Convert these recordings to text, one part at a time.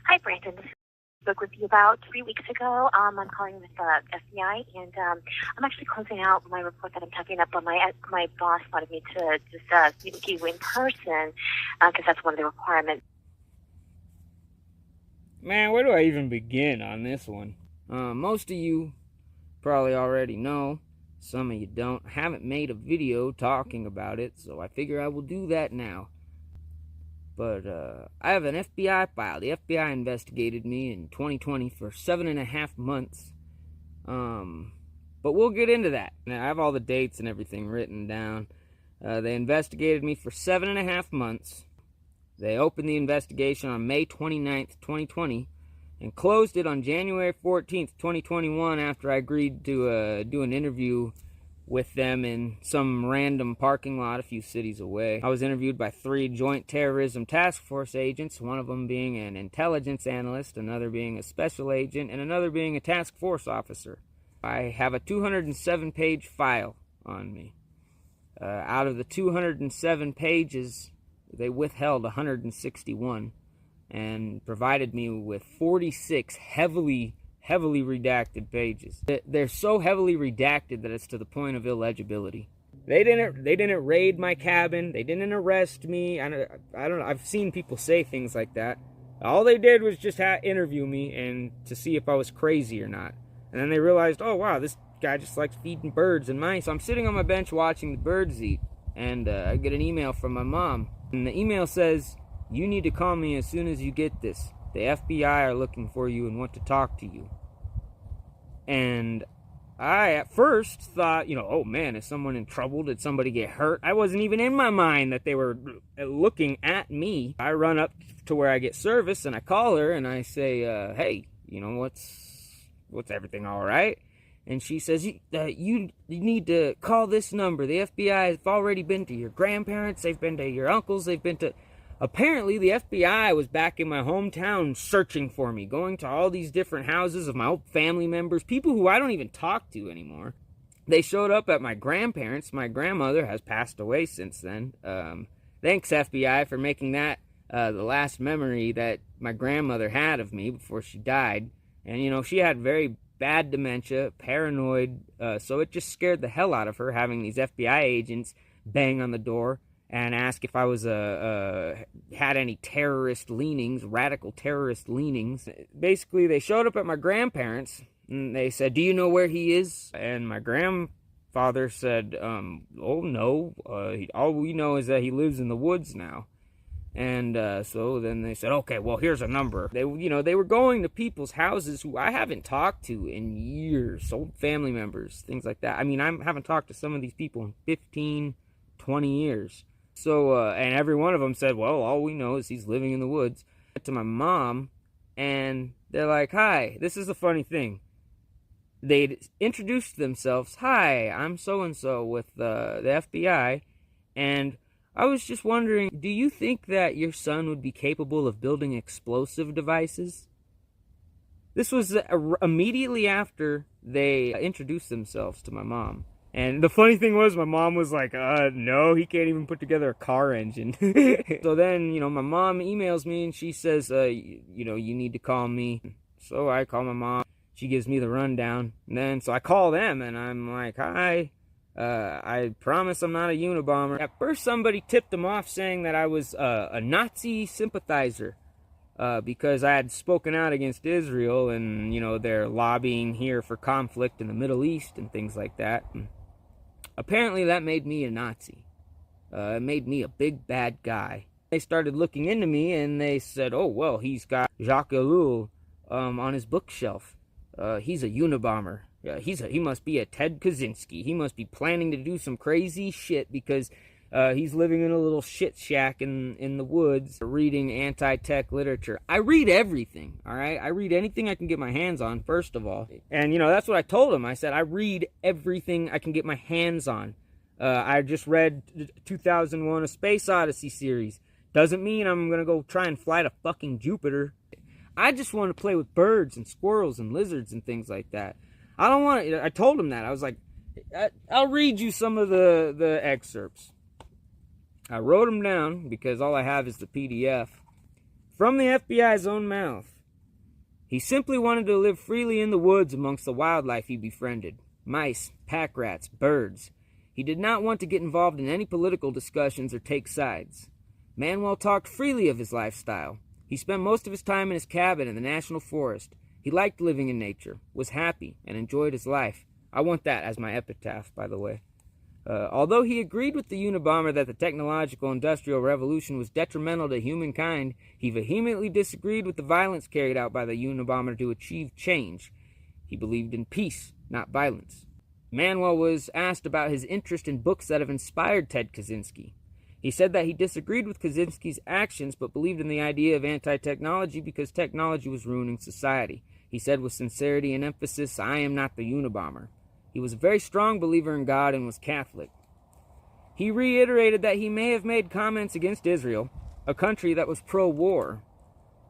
Hi, Brandon. This is spoke with you about 3 weeks ago. I'm calling with the FBI, and I'm actually closing out my report that I'm typing up. But my boss wanted me to just meet with you in person because that's one of the requirements. Man, where do I even begin on this one? Most of you probably already know. Some of you don't. I haven't made a video talking about it, so I figure I will do that now. But I have an FBI file. The FBI investigated me in 2020 for 7.5 months. But we'll get into that. Now, I have all the dates and everything written down. They investigated me for 7.5 months. They opened the investigation on May 29th, 2020, and closed it on January 14th, 2021, after I agreed to do an interview with them in some random parking lot a few cities away. I was interviewed by 3 Joint Terrorism Task Force agents, one of them being an intelligence analyst, another being a special agent, and another being a task force officer. I have a 207-page file on me. Out of the 207 pages, they withheld 161 and provided me with 46 heavily redacted pages. They're so heavily redacted that it's to the point of illegibility. They didn't raid my cabin. They didn't arrest me. I don't know. I've seen people say things like that. All they did was just interview me and to see if I was crazy or not. And then they realized, oh wow, this guy just likes feeding birds and mice. So I'm sitting on my bench watching the birds eat, and I get an email from my mom. And the email says, "You need to call me as soon as you get this. The FBI are looking for you and want to talk to you." And I, at first, thought, oh man, is someone in trouble? Did somebody get hurt? I wasn't even in my mind that they were looking at me. I run up to where I get service, and I call her, and I say, hey, what's everything all right? And she says, you need to call this number. The FBI has already been to your grandparents. They've been to your uncles. They've been to... Apparently, the FBI was back in my hometown searching for me, going to all these different houses of my old family members, people who I don't even talk to anymore. They showed up at my grandparents'. My grandmother has passed away since then. Thanks, FBI, for making that the last memory that my grandmother had of me before she died. And, she had very bad dementia, paranoid, so it just scared the hell out of her having these FBI agents bang on the door and ask if I was had any terrorist leanings, radical terrorist leanings. Basically, they showed up at my grandparents, and they said, "Do you know where he is?" And my grandfather said, "Oh, no, all we know is that he lives in the woods now." And so then they said, "Okay, well, here's a number." They were going to people's houses who I haven't talked to in years, old family members, things like that. I mean, I haven't talked to some of these people in 15, 20 years. So, and every one of them said, well, all we know is he's living in the woods. To my mom, and they're like, "Hi, this is the funny thing." They introduced themselves. "Hi, I'm so-and-so with the FBI, and I was just wondering, do you think that your son would be capable of building explosive devices?" This was immediately after they introduced themselves to my mom. And the funny thing was, my mom was like, no, he can't even put together a car engine. So then, my mom emails me and she says, you need to call me. So I call my mom. She gives me the rundown. And then, so I call them and I'm like, "Hi, I promise I'm not a Unabomber." At first, somebody tipped them off saying that I was a Nazi sympathizer. Because I had spoken out against Israel and, they're lobbying here for conflict in the Middle East and things like that. And apparently that made me a Nazi. It made me a big bad guy. They started looking into me and they said, "Oh, well, he's got Jacques Ellul on his bookshelf. He's a Unabomber. He must be a Ted Kaczynski. He must be planning to do some crazy shit because he's living in a little shit shack in the woods reading anti-tech literature." I read everything, all right? I read anything I can get my hands on, first of all. And, that's what I told him. I said, I read everything I can get my hands on. I just read 2001: A Space Odyssey series. Doesn't mean I'm going to go try and fly to fucking Jupiter. I just want to play with birds and squirrels and lizards and things like that. I don't want to... I told him that. I was like, I'll read you some of the excerpts. I wrote them down because all I have is the PDF. From the FBI's own mouth. He simply wanted to live freely in the woods amongst the wildlife he befriended. Mice, pack rats, birds. He did not want to get involved in any political discussions or take sides. Manuel talked freely of his lifestyle. He spent most of his time in his cabin in the national forest. He liked living in nature, was happy, and enjoyed his life. I want that as my epitaph, by the way. Although he agreed with the Unabomber that the technological industrial revolution was detrimental to humankind, he vehemently disagreed with the violence carried out by the Unabomber to achieve change. He believed in peace, not violence. Manuel was asked about his interest in books that have inspired Ted Kaczynski. He said that he disagreed with Kaczynski's actions but believed in the idea of anti-technology because technology was ruining society. He said with sincerity and emphasis, "I am not the Unabomber." He was a very strong believer in God and was Catholic. He reiterated that he may have made comments against Israel, a country that was pro-war.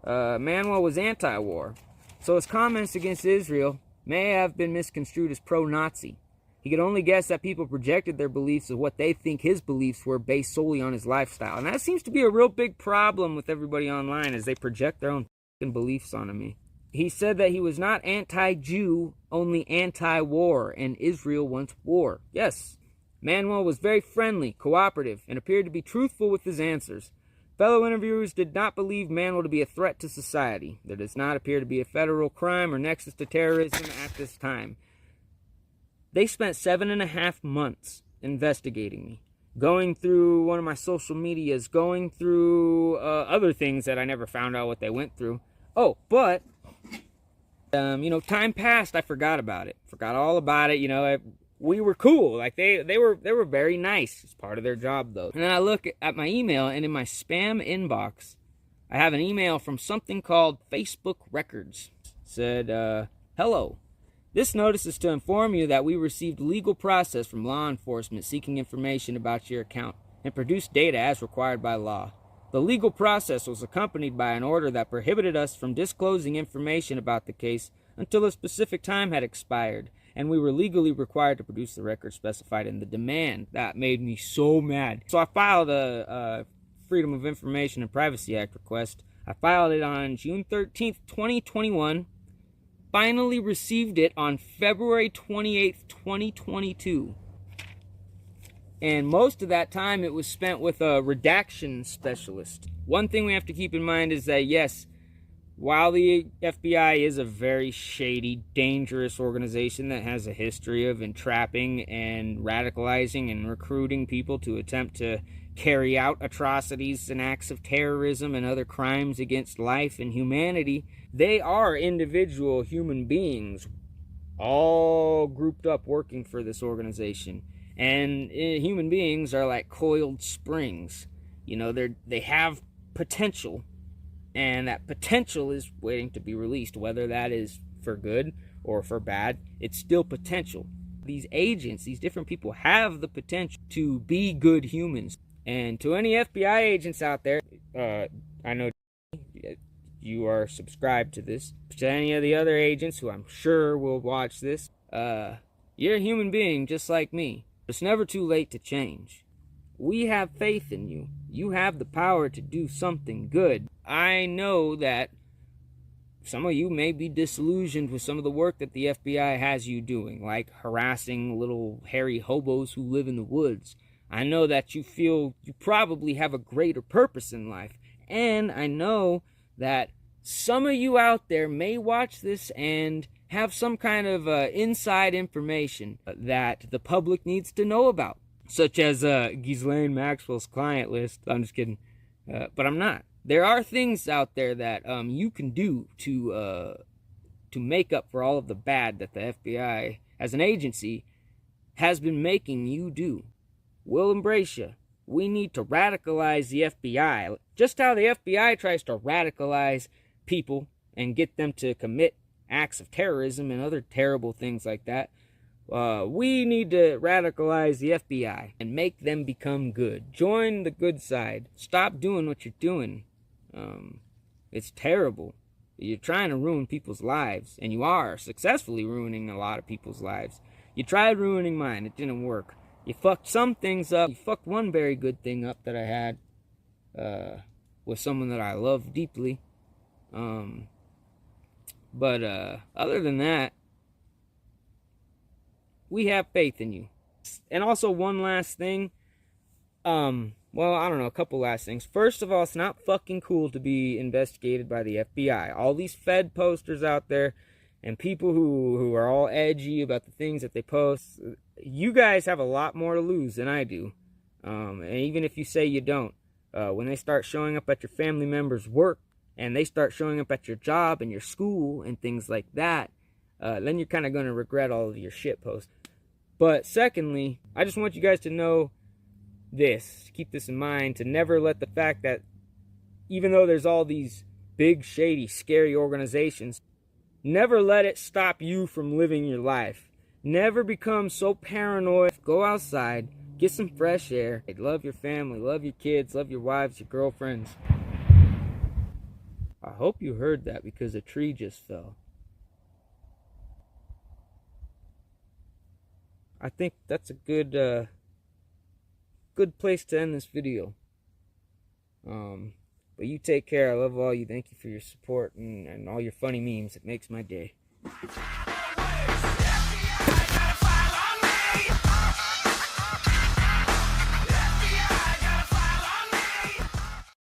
Manuel was anti-war, so his comments against Israel may have been misconstrued as pro-Nazi. He could only guess that people projected their beliefs of what they think his beliefs were based solely on his lifestyle. And that seems to be a real big problem with everybody online, as they project their own beliefs onto me. He said that he was not anti-Jew, only anti-war, and Israel wants war. Yes, Manuel was very friendly, cooperative, and appeared to be truthful with his answers. Fellow interviewers did not believe Manuel to be a threat to society. There does not appear to be a federal crime or nexus to terrorism at this time. They spent 7.5 months investigating me, going through one of my social medias, going through other things that I never found out what they went through. Oh, but time passed. I forgot about it. Forgot all about it. We were cool. Like they were very nice. It's part of their job, though. And then I look at my email, and in my spam inbox, I have an email from something called Facebook Records. It said, "Hello. This notice is to inform you that we received legal process from law enforcement seeking information about your account and produced data as required by law. The legal process was accompanied by an order that prohibited us from disclosing information about the case until a specific time had expired, and we were legally required to produce the record specified in the demand." That made me so mad. So I filed a Freedom of Information and Privacy Act request. I filed it on June 13th, 2021. Finally received it on February 28th, 2022. And most of that time it was spent with a redaction specialist. One thing we have to keep in mind is that, yes, while the FBI is a very shady, dangerous organization that has a history of entrapping and radicalizing and recruiting people to attempt to carry out atrocities and acts of terrorism and other crimes against life and humanity, they are individual human beings all grouped up working for this organization. And human beings are like coiled springs. They have potential, and that potential is waiting to be released. Whether that is for good or for bad, it's still potential. These agents, these different people, have the potential to be good humans. And to any FBI agents out there, I know you are subscribed to this. To any of the other agents who I'm sure will watch this, you're a human being just like me. It's never too late to change. We have faith in you. You have the power to do something good. I know that some of you may be disillusioned with some of the work that the FBI has you doing, like harassing little hairy hobos who live in the woods. I know that you feel you probably have a greater purpose in life. And I know that some of you out there may watch this and have some kind of inside information that the public needs to know about, such as Ghislaine Maxwell's client list. I'm just kidding, but I'm not. There are things out there that you can do to make up for all of the bad that the FBI, as an agency, has been making you do. We'll embrace you. We need to radicalize the FBI, just how the FBI tries to radicalize people and get them to commit acts of terrorism and other terrible things like that. We need to radicalize the FBI and make them become good. Join the good side. Stop doing what you're doing. It's terrible. You're trying to ruin people's lives, and you are successfully ruining a lot of people's lives. You tried ruining mine. It didn't work. You fucked some things up. You fucked one very good thing up that I had. with someone that I love deeply. But other than that, we have faith in you. And also one last thing. Well, I don't know, a couple last things. First of all, it's not fucking cool to be investigated by the FBI. All these Fed posters out there and people who are all edgy about the things that they post, you guys have a lot more to lose than I do. And even if you say you don't, when they start showing up at your family members' work and they start showing up at your job and your school and things like that, then you're kind of going to regret all of your shit posts. But secondly, I just want you guys to know this, keep this in mind, to never let the fact that even though there's all these big, shady, scary organizations, never let it stop you from living your life. Never become so paranoid. Go outside, get some fresh air. Love your family, love your kids, love your wives, your girlfriends. I hope you heard that because a tree just fell. I think that's a good place to end this video. But you take care. I love all you. Thank you for your support and all your funny memes. It makes my day.